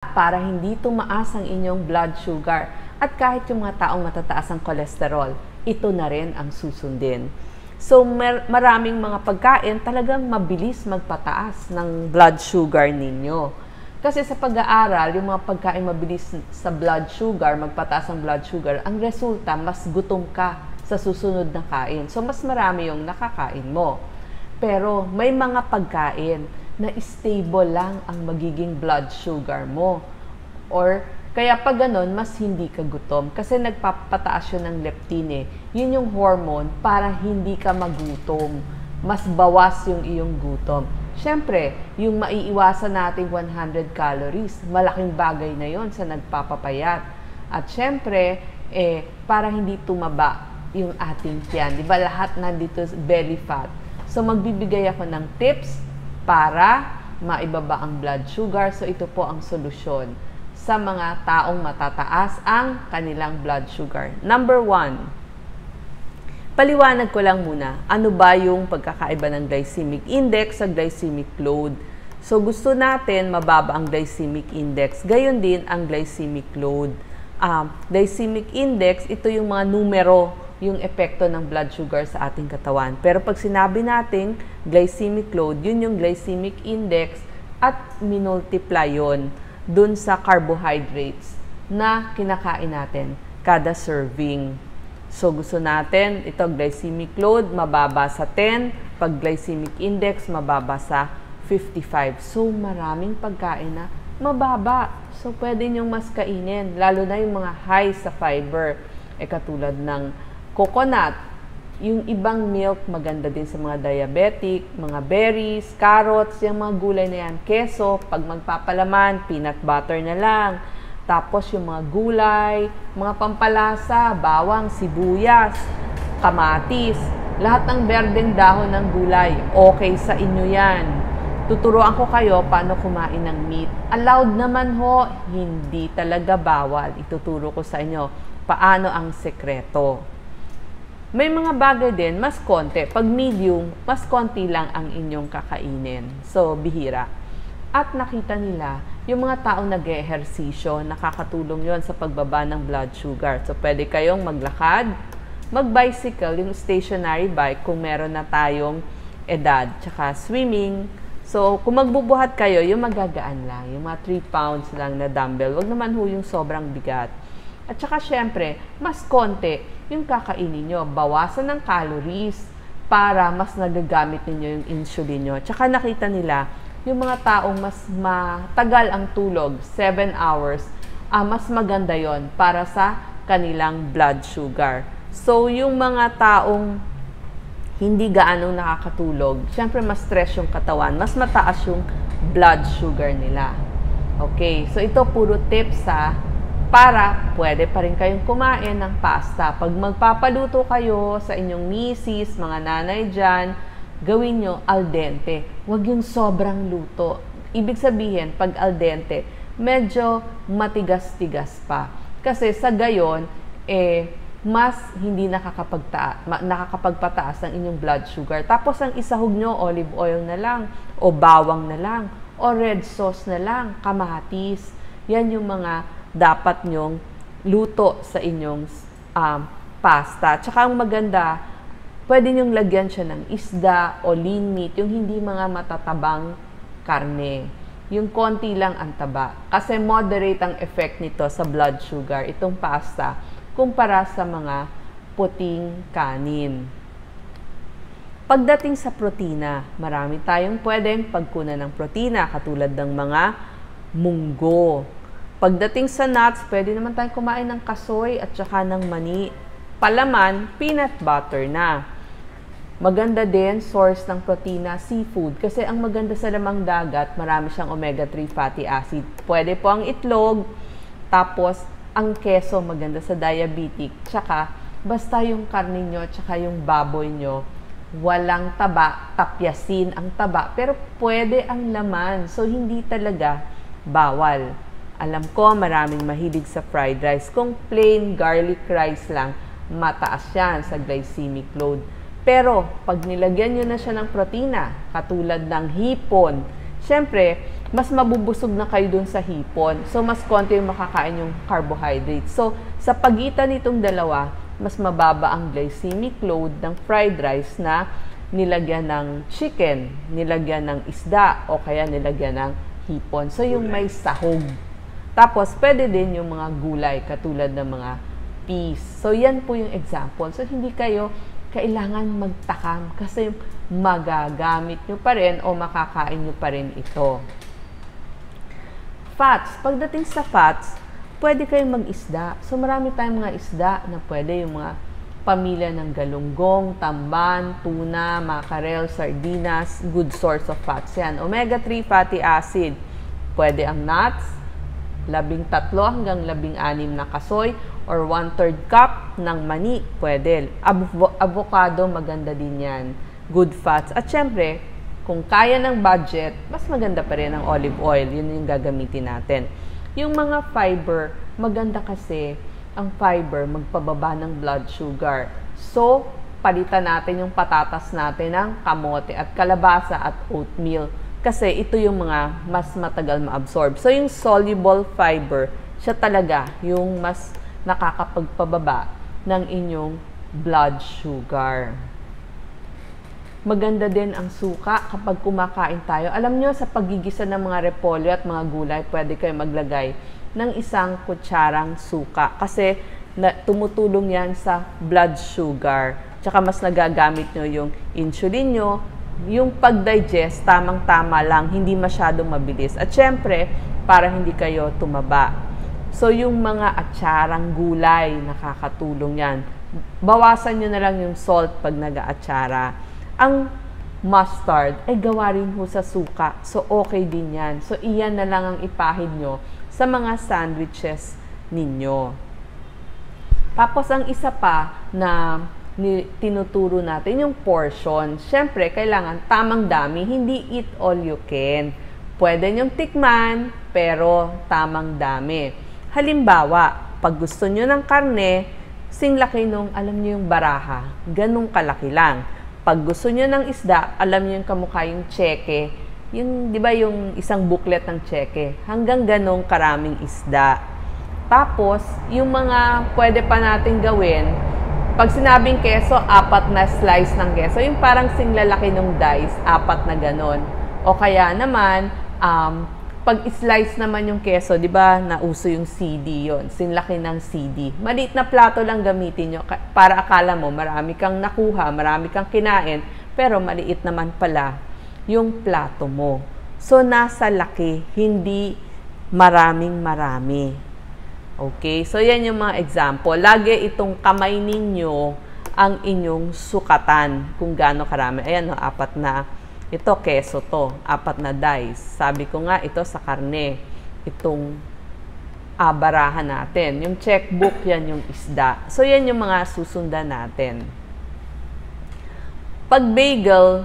para hindi tumaas ang inyong blood sugar. At kahit yung mga taong matataas ang cholesterol, ito na rin ang susundin. So, maraming mga pagkain talagang mabilis magpataas ng blood sugar ninyo. Kasi sa pag-aaral, yung mga pagkain mabilis sa blood sugar, magpataas ang blood sugar, ang resulta, mas gutom ka sa susunod na kain. So, mas marami yung nakakain mo. Pero may mga pagkain na stable lang ang magiging blood sugar mo. Or kaya pag ganun, mas hindi ka gutom. Kasi nagpapataas yun ng leptin eh. Yun yung hormone para hindi ka magutom. Mas bawas yung iyong gutom. Siyempre, yung maiiwasan nating 100 calories, malaking bagay na yon sa nagpapapayat. At siyempre, para hindi tumaba yung ating tiyan. Diba lahat nandito belly fat. So magbibigay ako ng tips para maibaba ang blood sugar. So ito po ang solusyon sa mga taong matataas ang kanilang blood sugar. Number 1, paliwanag ko lang muna, ano ba yung pagkakaiba ng glycemic index sa glycemic load? So gusto natin mababa ang glycemic index, gayon din ang glycemic load. Glycemic index, ito yung mga numero, yung epekto ng blood sugar sa ating katawan. Pero pag sinabi nating glycemic load, yun yung glycemic index at minultiply yun dun sa carbohydrates na kinakain natin kada serving. So gusto natin, ito glycemic load, mababa sa 10. Pag glycemic index, mababa sa 55. So maraming pagkain na mababa. So pwede nyong mas kainin, lalo na yung mga high sa fiber. Katulad ng coconut, yung ibang milk, maganda din sa mga diabetic, mga berries, carrots, yung mga gulay na yan. Keso, pag magpapalaman, peanut butter na lang. Tapos yung mga gulay, mga pampalasa, bawang, sibuyas, kamatis, lahat ng berdeng dahon ng gulay, okay sa inyo yan. Tuturuan ko kayo paano kumain ng meat. Allowed naman ho, hindi talaga bawal. Ituturo ko sa inyo paano ang sekreto. May mga bagay din, mas konti. Pag medium, mas konti lang ang inyong kakainin. So, bihira. At nakita nila, yung mga taong nag-ehersisyo, nakakatulong yon sa pagbaba ng blood sugar. So, pwede kayong maglakad, mag-bicycle, yung stationary bike, kung meron na tayong edad, tsaka swimming. So, kung magbubuhat kayo, yung magagaan lang, yung mga 3 pounds lang na dumbbell. Wag naman ho yung sobrang bigat. At saka syempre, mas konti yung kakainin nyo. Bawasan ng calories para mas nagagamit ninyo yung insulin nyo. At saka nakita nila, yung mga taong mas matagal ang tulog, 7 hours, mas maganda yon para sa kanilang blood sugar. So, yung mga taong hindi gaanong nakakatulog, syempre mas stress yung katawan, mas mataas yung blood sugar nila. Okay, so ito puro tips para pwede pa rin kayong kumain ng pasta. Pag magpapaluto kayo sa inyong misis, mga nanay dyan, gawin nyo al dente. Huwag yung sobrang luto. Ibig sabihin, pag al dente, medyo matigas-tigas pa. Kasi sa gayon, mas hindi nakakapagpataas ng inyong blood sugar. Tapos ang isahog nyo, olive oil na lang, o bawang na lang, o red sauce na lang, kamatis. Yan yung mga dapat nyong luto sa inyong pasta. Tsaka ang maganda, pwede nyong lagyan siya ng isda o lean meat, yung hindi mga matatabang karne. Yung konti lang ang taba. Kasi moderate ang effect nito sa blood sugar, itong pasta, kumpara sa mga puting kanin. Pagdating sa protina, marami tayong pwedeng pagkunan ng protina, katulad ng mga munggo. Pagdating sa nuts, pwede naman tayong kumain ng kasoy at saka ng mani. Palaman, peanut butter na. Maganda din, source ng protina, seafood. Kasi ang maganda sa lamang dagat, marami siyang omega-3 fatty acid. Pwede po ang itlog, tapos ang keso, maganda sa diabetic. Tsaka, basta yung karne nyo, tsaka yung baboy nyo, walang taba, tapyasin ang taba. Pero pwede ang laman, so hindi talaga bawal. Alam ko, maraming mahilig sa fried rice. Kung plain garlic rice lang, mataas yan sa glycemic load. Pero, pag nilagyan nyo na siya ng protina, katulad ng hipon, syempre, mas mabubusog na kayo dun sa hipon. So, mas konti yung makakain yung carbohydrates. So, sa pagitan nitong dalawa, mas mababa ang glycemic load ng fried rice na nilagyan ng chicken, nilagyan ng isda, o kaya nilagyan ng hipon. So, yung may sahog. Tapos, pwede din yung mga gulay, katulad ng mga peas. So, yan po yung example. So, hindi kayo kailangan magtakam kasi magagamit nyo pa rin o makakain nyo pa rin ito. Fats. Pagdating sa fats, pwede kayong mag-isda. So, marami tayong mga isda na pwede, yung mga pamilya ng galunggong, tamban, tuna, mackerel, sardinas, good source of fats yan. Omega-3 fatty acid. Pwede ang nuts, 13 hanggang 16 na kasoy, or 1/3 cup ng mani, pwede. Avocado, maganda din yan. Good fats. At syempre, kung kaya ng budget, mas maganda pa rin ang olive oil. Yun yung gagamitin natin. Yung mga fiber, maganda kasi ang fiber magpababa ng blood sugar. So, palitan natin yung patatas natin ng kamote at kalabasa at oatmeal. Kasi ito yung mga mas matagal ma-absorb. So, yung soluble fiber, siya talaga yung mas nakakapagpababa ng inyong blood sugar. Maganda din ang suka kapag kumakain tayo. Alam nyo, sa paggigisa ng mga repolyo at mga gulay, pwede kayo maglagay ng 1 kutsarang suka. Kasi tumutulong yan sa blood sugar. Tsaka mas nagagamit nyo yung insulin nyo. Yung pag-digest, tamang-tama lang, hindi masyadong mabilis. At syempre, para hindi kayo tumaba. So, yung mga atsarang gulay, nakakatulong yan. Bawasan nyo na lang yung salt pag nag-aatsara. Ang mustard ay gawa rin ho sa suka. So, okay din yan. So, iyan na lang ang ipahid nyo sa mga sandwiches ninyo. Tapos, ang isa pa na tinuturo natin, yung portion. Siyempre, kailangan tamang dami, hindi eat all you can. Pwede nyong tikman, pero tamang dami. Halimbawa, pag gusto nyo ng karne, singlaki nung, alam nyo yung baraha, ganun kalaki lang. Pag gusto nyo ng isda, alam nyo yung kamukha yung tseke, yung, di ba yung isang booklet ng tseke, hanggang ganung karaming isda. Tapos, yung mga pwede pa natin gawin, pag sinabing keso, 4 na slice ng keso, yung parang singlalaki ng dice, 4 na ganon. O kaya naman, pag slice naman yung keso, di ba, nauso yung CD yon, sinlaki ng CD. Maliit na plato lang gamitin nyo para akala mo marami kang nakuha, marami kang kinain, pero maliit naman pala yung plato mo. So, nasa laki, hindi marami. Okay? So, yan yung mga example. Lagi itong kamay ninyo ang inyong sukatan kung gaano karami. Ayan, 4 na. Ito, keso to. 4 na dice. Sabi ko nga, ito sa karne. Itong barahan natin. Yung checkbook, yan yung isda. So, yan yung mga susundan natin. Pag bagel,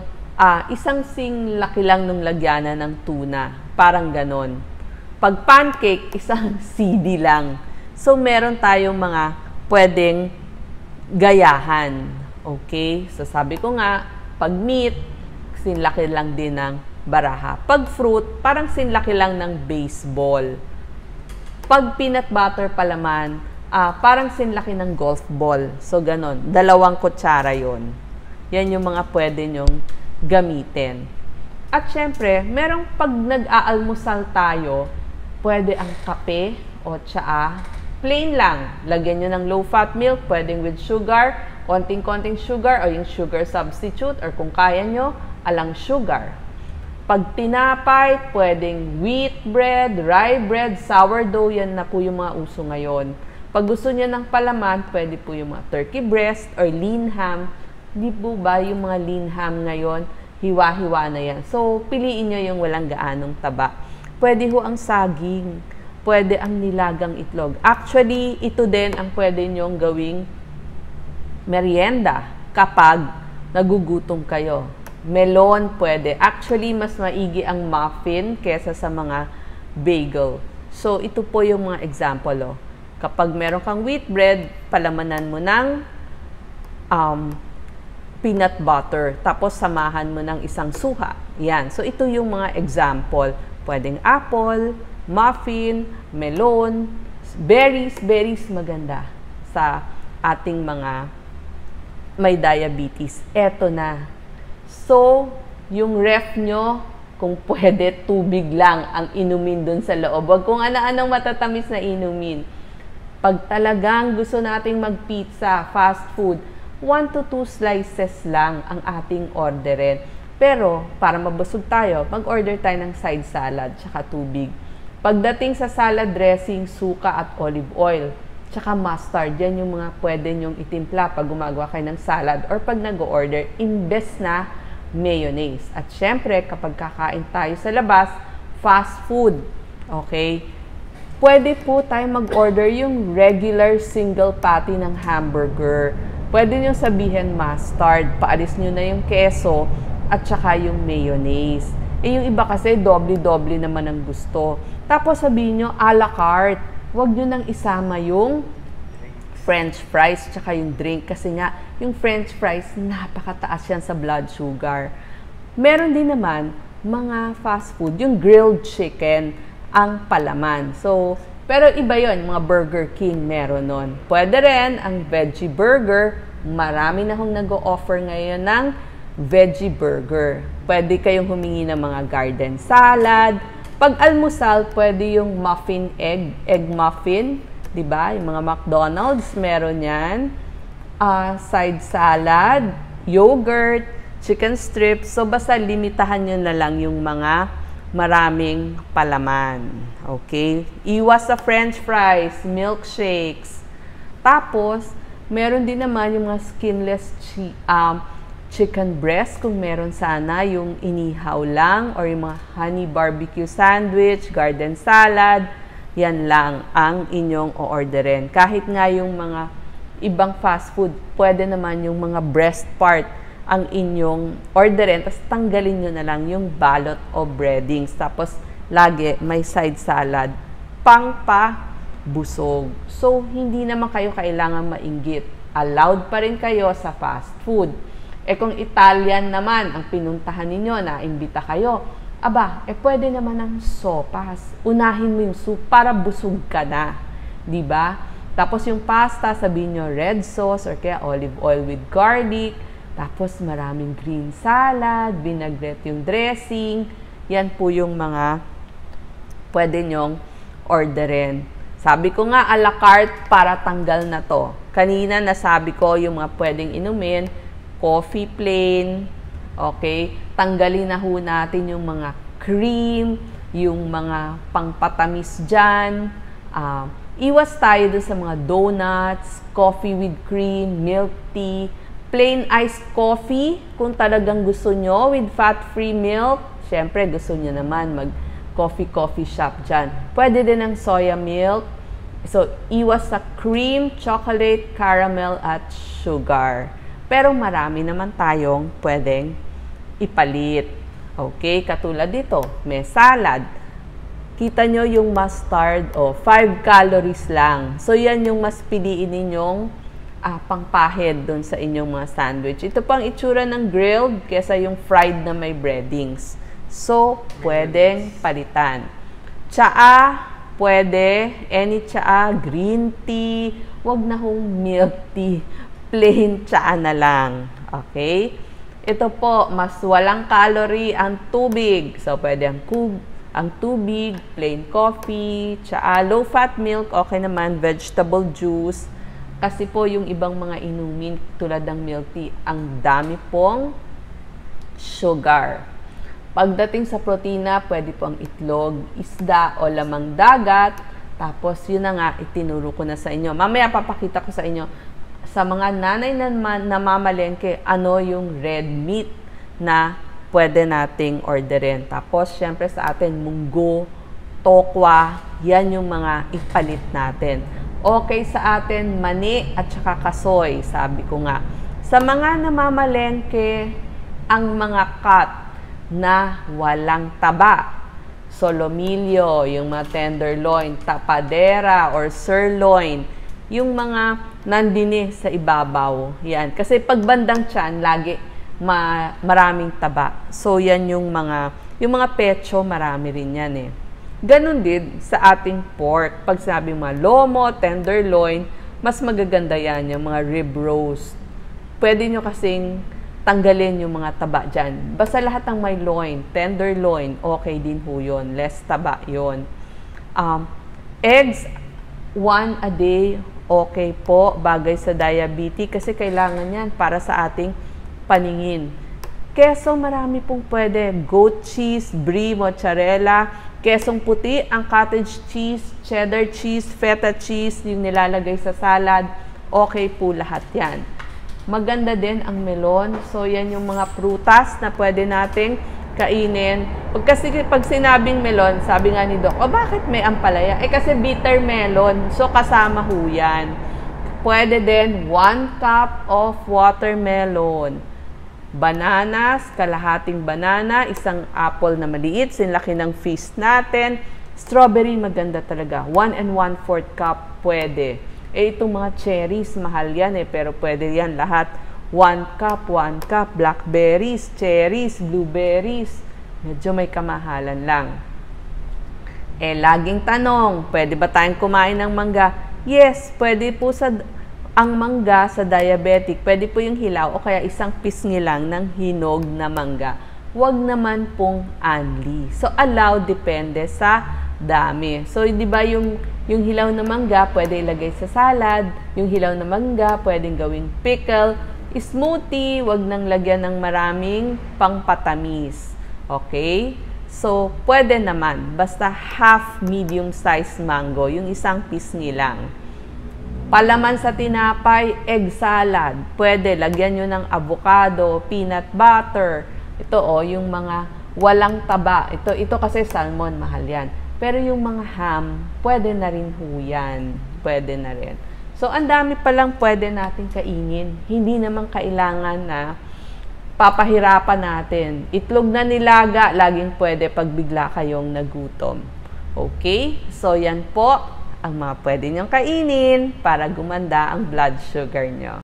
isang sing laki lang ng lagyanan ng tuna. Parang ganon. Pag pancake, isang CD lang. So, meron tayong mga pwedeng gayahan. Okay? So, sabi ko nga, pag meat, sinlaki lang din ng baraha. Pag fruit, parang sinlaki lang ng baseball. Pag peanut butter palaman, parang sinlaki ng golf ball. So, ganon. 2 kutsara yon. Yan yung mga pwede nyong gamitin. At syempre, merong pag nag-aalmusal tayo, pwede ang kape o tsaa. Plain lang. Lagyan nyo ng low-fat milk, pwedeng with sugar, konting-konting sugar o yung sugar substitute, or kung kaya nyo, alang sugar. Pag tinapay, pwedeng wheat bread, rye bread, sourdough, yan na po yung mga uso ngayon. Pag gusto niya ng palaman, pwede po yung mga turkey breast or lean ham. Di po ba yung mga lean ham ngayon, hiwa-hiwa na yan. So, piliin nyo yung walang gaanong taba. Pwede ho ang saging, pwede ang nilagang itlog. Actually, ito din ang pwede nyong gawing merienda kapag nagugutom kayo. Melon, pwede. Actually, mas maigi ang muffin kesa sa mga bagel. So, ito po yung mga example. Oh. Kapag meron kang wheat bread, palamanan mo ng peanut butter. Tapos, samahan mo ng isang suha. Yan. So, ito yung mga example. Pwedeng apple, muffin, melon, berries maganda sa ating mga may diabetes. Eto na. So, yung ref nyo, kung pwede, tubig lang ang inumin dun sa loob. Huwag kung ano-anong matatamis na inumin. Pag talagang gusto nating mag-pizza, fast food, 1 to 2 slices lang ang ating orderin. Pero, para mabusog tayo, mag-order tayo ng side salad, tsaka tubig. Pagdating sa salad dressing, suka at olive oil, tsaka mustard, yan yung mga pwede nyong itimpla pag gumagawa kayo ng salad or pag nag-order, imbes na mayonnaise. At syempre, kapag kakain tayo sa labas, fast food, okay? Pwede po tayo mag-order yung regular single patty ng hamburger. Pwede nyo sabihin mustard, paalis nyo na yung keso at saka yung mayonnaise. Yung iba kasi doble-doble naman ang gusto. Tapos sabihin nyo a la carte. Huwag nyo nang isama yung french fries tsaka yung drink. Kasi nga, yung french fries, napakataas yan sa blood sugar. Meron din naman mga fast food, yung grilled chicken ang palaman. So, pero iba yon, mga Burger King meron nun. Pwede rin ang veggie burger. Marami na hong nag-o-offer ngayon ng veggie burger. Pwede kayong humingi ng mga garden salad. Pag almusal, pwede yung muffin egg muffin, 'di ba? Yung mga McDonald's meron 'yan. Side salad, yogurt, chicken strips. So basta limitahan niyo na lang yung mga maraming palaman. Okay? Iwas sa french fries, milkshakes. Tapos, meron din naman yung mga skinless chicken breast kung meron sana, yung inihaw lang, or yung mga honey barbecue sandwich, garden salad, yan lang ang inyong o-orderin. Kahit nga yung mga ibang fast food, pwede naman yung mga breast part ang inyong orderin, tapos tanggalin nyo na lang yung balot o breadings. Tapos, lagi may side salad, busog. So, hindi naman kayo kailangan mainggit. Allowed pa rin kayo sa fast food. Kung Italian naman ang pinuntahan ninyo, na imbita kayo, pwede naman ang sopas. Unahin mo yung soup para busog ka na. Diba? Tapos yung pasta, sabihin nyo red sauce or kaya olive oil with garlic. Tapos maraming green salad, vinaigrette yung dressing. Yan po yung mga pwede nyong orderin. Sabi ko nga, a la carte para tanggal na to. Kanina nasabi ko yung mga pwedeng inumin, coffee plain, okay? Tanggalin na ho natin yung mga cream, yung mga pangpatamis dyan. Iwas tayo dun sa mga donuts, coffee with cream, milk tea, plain iced coffee. Kung talagang gusto nyo with fat-free milk, syempre gusto nyo naman mag-coffee shop dyan. Pwede din ng soya milk. So, iwas sa cream, chocolate, caramel, at sugar. Pero marami naman tayong pwedeng ipalit. Okay? Katulad dito, may salad. Kita nyo yung mustard, 5 calories lang. So, yan yung mas piliin ninyong pangpahid doon sa inyong mga sandwich. Ito pang itsura ng grilled kesa yung fried na may breadings. So, pwedeng palitan. Tsaa, pwede. Any tsaa, green tea. Wag na hong milk tea. Plain tsaa na lang. Okay? Ito po, mas walang calorie ang tubig. So, pwede ang tubig, plain coffee, tsaa, low-fat milk, okay naman, vegetable juice. Kasi po, yung ibang mga inumin, tulad ng milk tea, ang dami pong sugar. Pagdating sa protina, pwede po ang itlog, isda o lamang dagat. Tapos, yun na nga, itinuro ko na sa inyo. Mamaya, papakita ko sa inyo sa mga nanay na namamalengke, ano yung red meat na pwede nating orderin. Tapos, syempre sa atin, munggo, tokwa, yan yung mga ipalit natin. Okay sa atin, mani at saka kasoy, sabi ko nga. Sa mga namamalengke, ang mga cut na walang taba, solomillo, yung mga tenderloin, tapadera or sirloin, yung mga nandini sa ibabaw. Yan. Kasi pag bandang tiyan, lagi maraming taba. So, yan yung mga Yung mga pecho, marami rin yan eh. Ganon din sa ating pork. Pag sabi mga lomo, tenderloin, mas magaganda yan, yung mga rib roast. Pwede nyo kasing tanggalin yung mga taba dyan. Basta lahat ng may loin, tenderloin, okay din ho yun. Less taba yun. Eggs, 1 a day, okay po, bagay sa diabetes kasi kailangan yan para sa ating paningin. Keso, marami pong pwede. Goat cheese, brie, mozzarella, kesong puti, ang cottage cheese, cheddar cheese, feta cheese, yung nilalagay sa salad, okay po lahat yan. Maganda din ang melon. So, yan yung mga prutas na pwede nating kainin. Kasi pag sinabing melon, sabi nga ni Doc, bakit may ampalaya? Kasi bitter melon. So, kasama ho yan. Pwede din 1 cup of watermelon. Bananas, kalahating banana, isang apple na maliit, sinlaki ng fist natin. Strawberry, maganda talaga. 1 1/4 cup, pwede. Itong mga cherries, mahal yan pero pwede yan lahat. 1 cup, blackberries, cherries, blueberries. Medyo may kamahalan lang. Laging tanong, pwede ba tayong kumain ng mangga? Yes, pwede po ang mangga sa diabetic. Pwede po yung hilaw o kaya isang pisngi lang ng hinog na mangga. Huwag naman pong anli. So, allow, depende sa dami. So, di ba yung hilaw na mangga, pwede ilagay sa salad. Yung hilaw na mangga, pwedeng gawing pickle. Smoothie, wag nang lagyan ng maraming pangpatamis. Okay? So, pwede naman. Basta half medium size mango. Yung isang pisngi lang. Palaman sa tinapay, egg salad. Pwede, lagyan nyo ng avocado, peanut butter. Ito yung mga walang taba. Ito kasi salmon, mahal yan. Pero yung mga ham, pwede na rin ho yan. Pwede na rin. So, ang dami palang pwede natin kainin. Hindi naman kailangan na papahirapan natin. Itlog na nilaga, laging pwede pag bigla kayong nagutom. Okay? So, yan po ang mga pwede niyong kainin para gumanda ang blood sugar niyo.